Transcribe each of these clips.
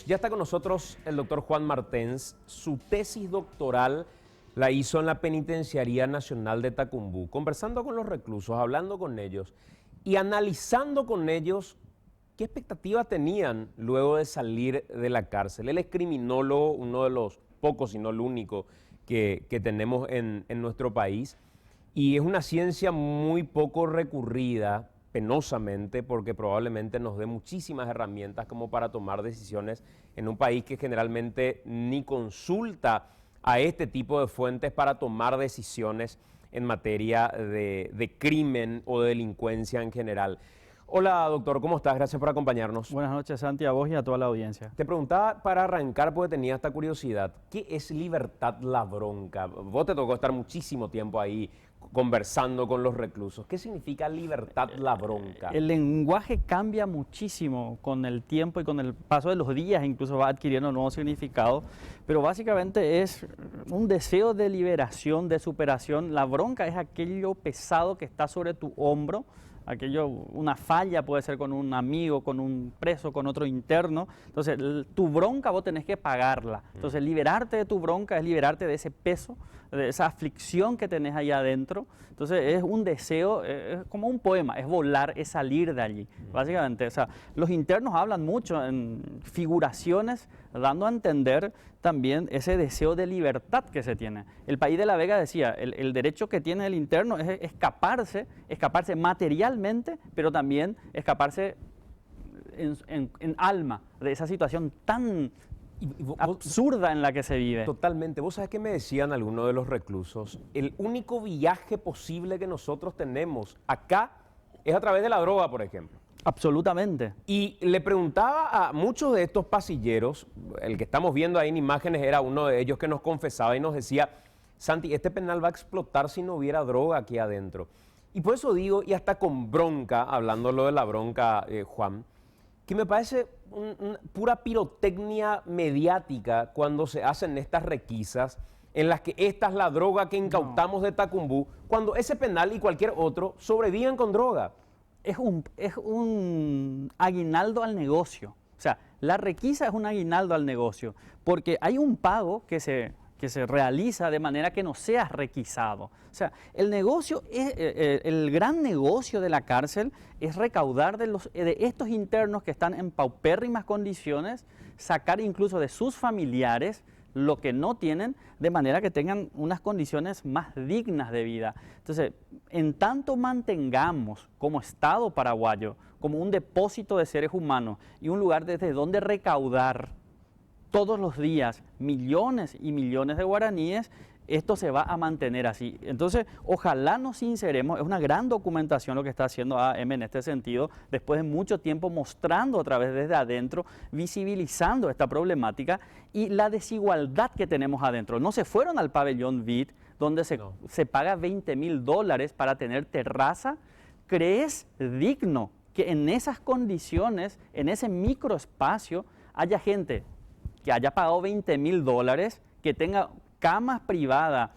Ya está con nosotros el doctor Juan Martens. Su tesis doctoral la hizo en la Penitenciaría Nacional de Tacumbú, conversando con los reclusos, hablando con ellos y analizando con ellos qué expectativas tenían luego de salir de la cárcel. Él es criminólogo, uno de los pocos, si no el único, que tenemos en nuestro país, y es una ciencia muy poco recurrida, penosamente, porque probablemente nos dé muchísimas herramientas como para tomar decisiones en un país que generalmente ni consulta a este tipo de fuentes para tomar decisiones en materia de crimen o de delincuencia en general. Hola, doctor, ¿cómo estás? Gracias por acompañarnos. Buenas noches, Santi, a vos y a toda la audiencia. Te preguntaba para arrancar, porque tenía esta curiosidad, ¿qué es Libertad Lavronca? Vos te tocó estar muchísimo tiempo ahí conversando con los reclusos. ¿Qué significa Libertad Lavronca? El lenguaje cambia muchísimo con el tiempo y con el paso de los días, incluso va adquiriendo nuevos significados, pero básicamente es un deseo de liberación, de superación. La bronca es aquello pesado que está sobre tu hombro, aquello, una falla puede ser con un amigo, con un preso, con otro interno. Entonces, tu bronca vos tenés que pagarla. Entonces, liberarte de tu bronca es liberarte de ese peso, de esa aflicción que tenés ahí adentro. Entonces, es un deseo, es como un poema, es volar, es salir de allí, básicamente. O sea, los internos hablan mucho en figuraciones, dando a entender también ese deseo de libertad que se tiene. El País de la Vega decía, el derecho que tiene el interno es escaparse materialmente, pero también escaparse en alma de esa situación tan absurda en la que se vive. Totalmente. Vos sabés que me decían algunos de los reclusos, el único viaje posible que nosotros tenemos acá es a través de la droga, por ejemplo. Absolutamente. Y le preguntaba a muchos de estos pasilleros, el que estamos viendo ahí en imágenes era uno de ellos que nos confesaba y nos decía, Santi, este penal va a explotar si no hubiera droga aquí adentro. Y por eso digo, y hasta con bronca, hablándolo de la bronca, Juan, que me parece pura pirotecnia mediática cuando se hacen estas requisas en las que esta es la droga que incautamos de Tacumbú, cuando ese penal y cualquier otro sobreviven con droga. Es un aguinaldo al negocio. O sea, la requisa es un aguinaldo al negocio, porque hay un pago que se realiza de manera que no seas requisado. O sea, el negocio, el gran negocio de la cárcel es recaudar de estos internos que están en paupérrimas condiciones, sacar incluso de sus familiares lo que no tienen, de manera que tengan unas condiciones más dignas de vida. Entonces, en tanto mantengamos como Estado paraguayo, como un depósito de seres humanos y un lugar desde donde recaudar todos los días millones y millones de guaraníes, esto se va a mantener así. Entonces, ojalá nos sinceremos, es una gran documentación lo que está haciendo AM en este sentido, después de mucho tiempo mostrando otra vez desde adentro, visibilizando esta problemática y la desigualdad que tenemos adentro. No se fueron al pabellón VIT, donde se paga $20,000 para tener terraza. ¿Crees digno que en esas condiciones, en ese microespacio, haya gente que haya pagado $20,000, que tenga camas privadas,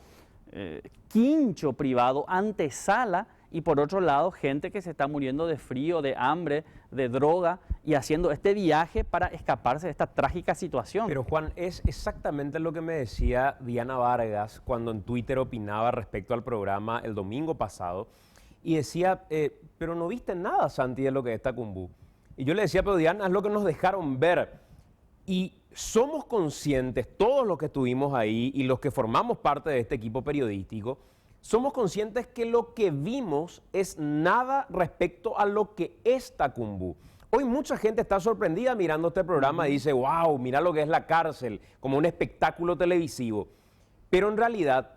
quincho privado, antesala, y por otro lado gente que se está muriendo de frío, de hambre, de droga y haciendo este viaje para escaparse de esta trágica situación? Pero Juan, es exactamente lo que me decía Diana Vargas cuando en Twitter opinaba respecto al programa el domingo pasado y decía, pero no viste nada, Santi, de lo que es Tacumbú. Y yo le decía, pero Diana, es lo que nos dejaron ver. Y somos conscientes, todos los que estuvimos ahí y los que formamos parte de este equipo periodístico, somos conscientes que lo que vimos es nada respecto a lo que es Tacumbú. Hoy mucha gente está sorprendida mirando este programa y dice, wow, mira lo que es la cárcel, como un espectáculo televisivo. Pero en realidad,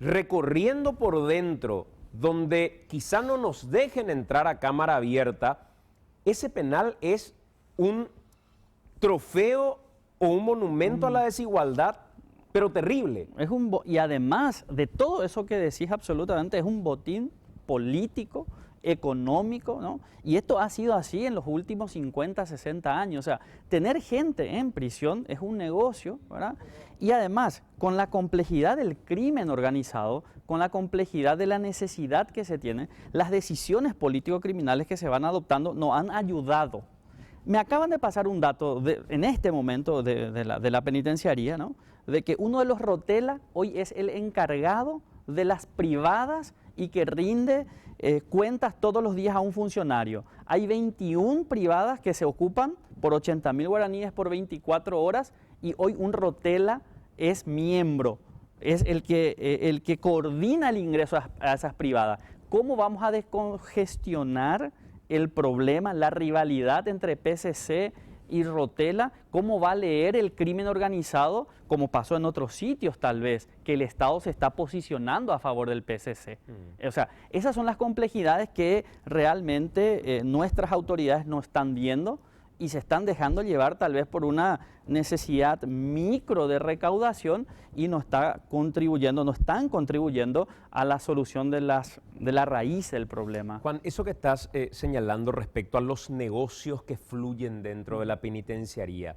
recorriendo por dentro, donde quizá no nos dejen entrar a cámara abierta, ese penal es un trofeo o un monumento a la desigualdad, pero terrible. Y además de todo eso que decís, absolutamente, es un botín político, económico, ¿no? Y esto ha sido así en los últimos 50, 60 años. O sea, tener gente en prisión es un negocio, ¿verdad? Y además, con la complejidad del crimen organizado, con la complejidad de la necesidad que se tiene, las decisiones político-criminales que se van adoptando no han ayudado Me acaban de pasar un dato en este momento de la penitenciaría, ¿no? De que uno de los Rotela hoy es el encargado de las privadas y que rinde cuentas todos los días a un funcionario. Hay 21 privadas que se ocupan por 80.000 guaraníes por 24 horas y hoy un Rotela es miembro, es el que coordina el ingreso a esas privadas. ¿Cómo vamos a descongestionar el problema, la rivalidad entre PCC y Rotela? ¿Cómo va a leer el crimen organizado, como pasó en otros sitios tal vez, que el Estado se está posicionando a favor del PCC? O sea, esas son las complejidades que realmente nuestras autoridades no están viendo y se están dejando llevar tal vez por una necesidad micro de recaudación y no están contribuyendo a la solución de la raíz del problema. Juan, eso que estás señalando respecto a los negocios que fluyen dentro de la penitenciaría,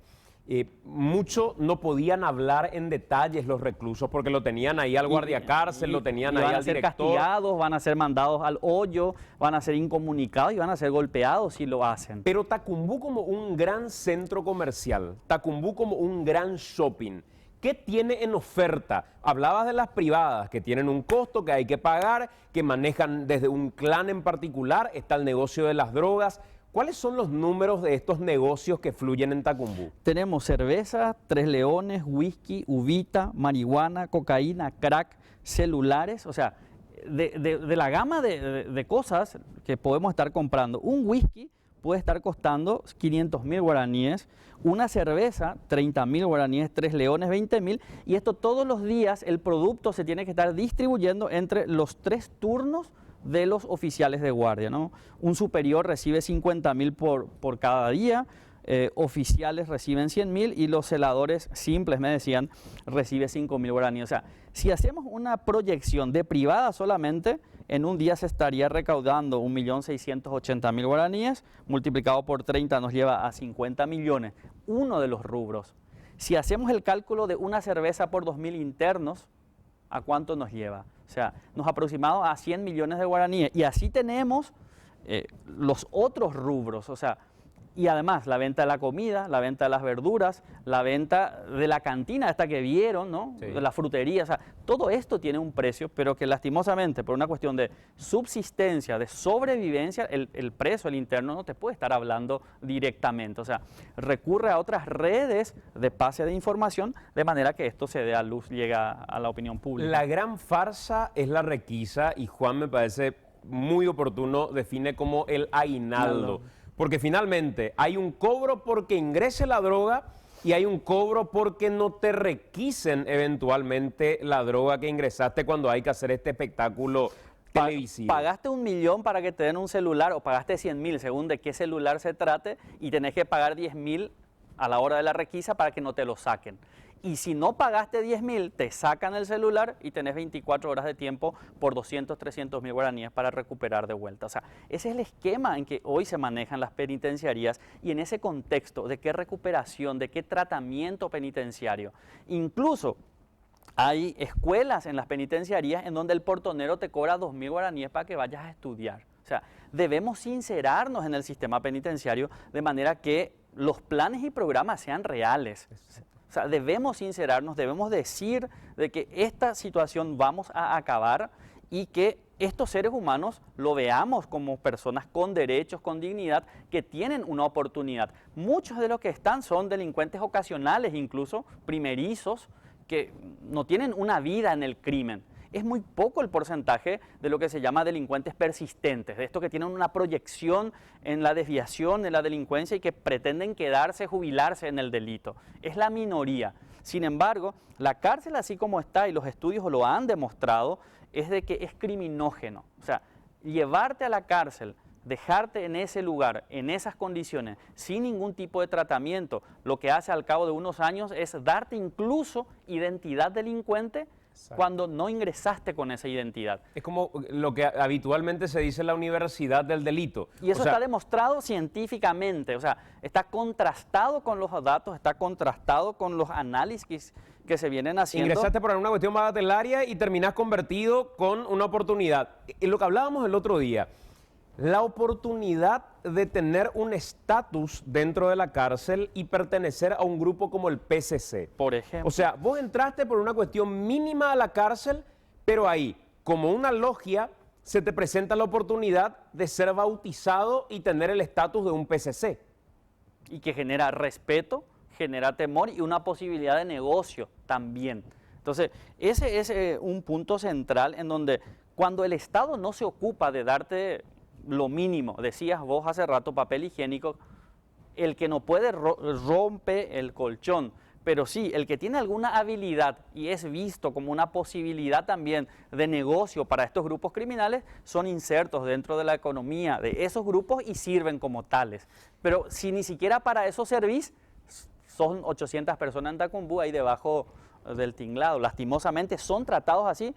mucho no podían hablar en detalles los reclusos porque lo tenían ahí al guardiacárcel, lo tenían ahí al director. Van a ser castigados, van a ser mandados al hoyo, van a ser incomunicados y van a ser golpeados si lo hacen. Pero Tacumbú como un gran centro comercial, Tacumbú como un gran shopping, ¿qué tiene en oferta? Hablabas de las privadas que tienen un costo que hay que pagar, que manejan desde un clan en particular, está el negocio de las drogas. ¿Cuáles son los números de estos negocios que fluyen en Tacumbú? Tenemos cerveza, Tres Leones, whisky, uvita, marihuana, cocaína, crack, celulares, o sea, de la gama de cosas que podemos estar comprando. Un whisky puede estar costando 500.000 guaraníes, una cerveza 30.000 guaraníes, Tres Leones 20.000, y esto todos los días el producto se tiene que estar distribuyendo entre los 3 turnos de los oficiales de guardia, ¿no? Un superior recibe 50.000 por cada día, oficiales reciben 100.000 y los celadores simples, me decían, reciben 5.000 guaraníes. O sea, si hacemos una proyección de privada solamente, en un día se estaría recaudando 1.680.000 guaraníes, multiplicado por 30 nos lleva a 50 millones, uno de los rubros. Si hacemos el cálculo de una cerveza por 2.000 internos, ¿a cuánto nos lleva? O sea, nos aproximamos a 100 millones de guaraníes. Y así tenemos los otros rubros, o sea, y además la venta de la comida, la venta de las verduras, la venta de la cantina, esta que vieron, ¿no? Sí. De la frutería, o sea, todo esto tiene un precio, pero que lastimosamente por una cuestión de subsistencia, de sobrevivencia, el preso, el interno, no te puede estar hablando directamente, o sea, recurre a otras redes de pase de información, de manera que esto se dé a luz, llega a la opinión pública. La gran farsa es la requisa y Juan me parece muy oportuno, define como el aguinaldo. Porque finalmente hay un cobro porque ingrese la droga y hay un cobro porque no te requisen eventualmente la droga que ingresaste cuando hay que hacer este espectáculo televisivo. Pagaste 1 millón para que te den un celular o pagaste 100.000 según de qué celular se trate y tenés que pagar 10.000 a la hora de la requisa para que no te lo saquen. Y si no pagaste 10.000, te sacan el celular y tenés 24 horas de tiempo por 200, 300.000 guaraníes para recuperar de vuelta. O sea, ese es el esquema en que hoy se manejan las penitenciarías y en ese contexto de qué recuperación, de qué tratamiento penitenciario. Incluso hay escuelas en las penitenciarías en donde el portonero te cobra 2.000 guaraníes para que vayas a estudiar. O sea, debemos sincerarnos en el sistema penitenciario de manera que los planes y programas sean reales. O sea, debemos sincerarnos, debemos decir de que esta situación vamos a acabar y que estos seres humanos lo veamos como personas con derechos, con dignidad, que tienen una oportunidad. Muchos de los que están son delincuentes ocasionales, incluso primerizos, que no tienen una vida en el crimen. Es muy poco el porcentaje de lo que se llama delincuentes persistentes, de estos que tienen una proyección en la desviación de la delincuencia y que pretenden quedarse, jubilarse en el delito. Es la minoría. Sin embargo, la cárcel así como está, y los estudios lo han demostrado, es de que es criminógeno. O sea, llevarte a la cárcel, dejarte en ese lugar, en esas condiciones, sin ningún tipo de tratamiento, lo que hace al cabo de unos años es darte incluso identidad delincuente. Exacto. Cuando no ingresaste con esa identidad. Es como lo que habitualmente se dice en la universidad del delito. Y eso está demostrado científicamente, o sea, está contrastado con los datos, está contrastado con los análisis que se vienen haciendo. Ingresaste por una cuestión bagatelaria y terminás convertido con una oportunidad. En lo que hablábamos el otro día, La oportunidad de tener un estatus dentro de la cárcel y pertenecer a un grupo como el PCC. Por ejemplo. O sea, vos entraste por una cuestión mínima a la cárcel, pero ahí, como una logia, se te presenta la oportunidad de ser bautizado y tener el estatus de un PCC. Y que genera respeto, genera temor y una posibilidad de negocio también. Entonces, ese es un punto central en donde cuando el Estado no se ocupa de darte lo mínimo, decías vos hace rato, papel higiénico, el que no puede rompe el colchón, pero sí, el que tiene alguna habilidad y es visto como una posibilidad también de negocio para estos grupos criminales, son insertos dentro de la economía de esos grupos y sirven como tales. Pero si ni siquiera para eso servís, son 800 personas en Tacumbú ahí debajo del tinglado. Lastimosamente son tratados así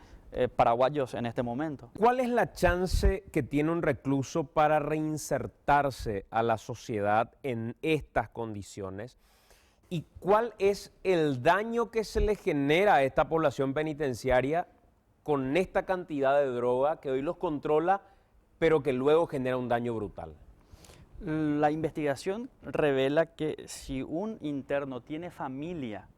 paraguayos en este momento. ¿Cuál es la chance que tiene un recluso para reinsertarse a la sociedad en estas condiciones? ¿Y cuál es el daño que se le genera a esta población penitenciaria con esta cantidad de droga que hoy los controla, pero que luego genera un daño brutal? La investigación revela que si un interno tiene familia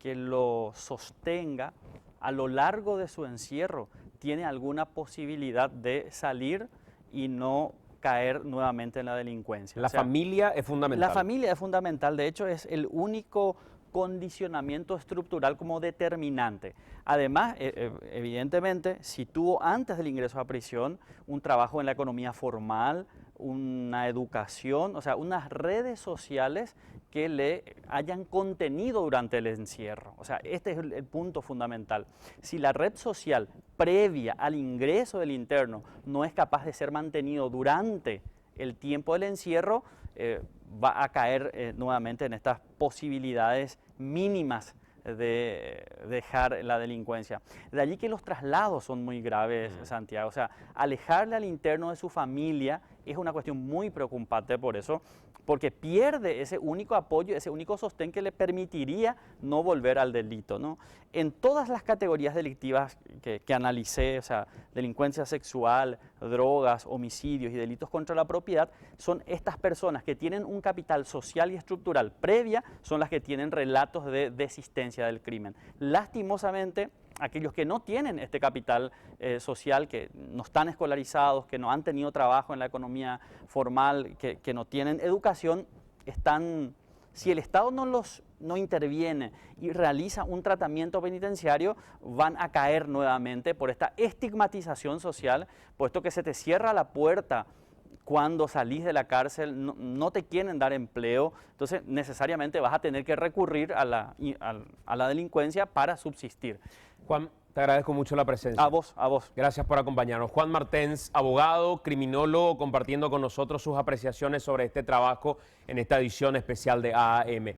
que lo sostenga a lo largo de su encierro, tiene alguna posibilidad de salir y no caer nuevamente en la delincuencia. La familia es fundamental. La familia es fundamental, de hecho es el único condicionamiento estructural como determinante. Además, evidentemente, si tuvo antes del ingreso a prisión un trabajo en la economía formal, una educación, o sea, unas redes sociales que le hayan contenido durante el encierro. O sea, este es el punto fundamental. Si la red social previa al ingreso del interno no es capaz de ser mantenido durante el tiempo del encierro, va a caer nuevamente en estas posibilidades mínimas de dejar la delincuencia. De allí que los traslados son muy graves, Santiago. O sea, alejarle al interno de su familia es una cuestión muy preocupante por eso, porque pierde ese único apoyo, ese único sostén que le permitiría no volver al delito, ¿no? En todas las categorías delictivas que analicé, o sea, delincuencia sexual, drogas, homicidios y delitos contra la propiedad, son estas personas que tienen un capital social y estructural previa, son las que tienen relatos de desistencia del crimen. Lastimosamente, aquellos que no tienen este capital social, que no están escolarizados, que no han tenido trabajo en la economía formal, que no tienen educación, están, si el Estado no interviene y realiza un tratamiento penitenciario, van a caer nuevamente por esta estigmatización social, puesto que se te cierra la puerta cuando salís de la cárcel, no te quieren dar empleo, entonces necesariamente vas a tener que recurrir a la delincuencia para subsistir. Juan, te agradezco mucho la presencia. A vos, a vos. Gracias por acompañarnos. Juan Martens, abogado, criminólogo, compartiendo con nosotros sus apreciaciones sobre este trabajo en esta edición especial de AAM.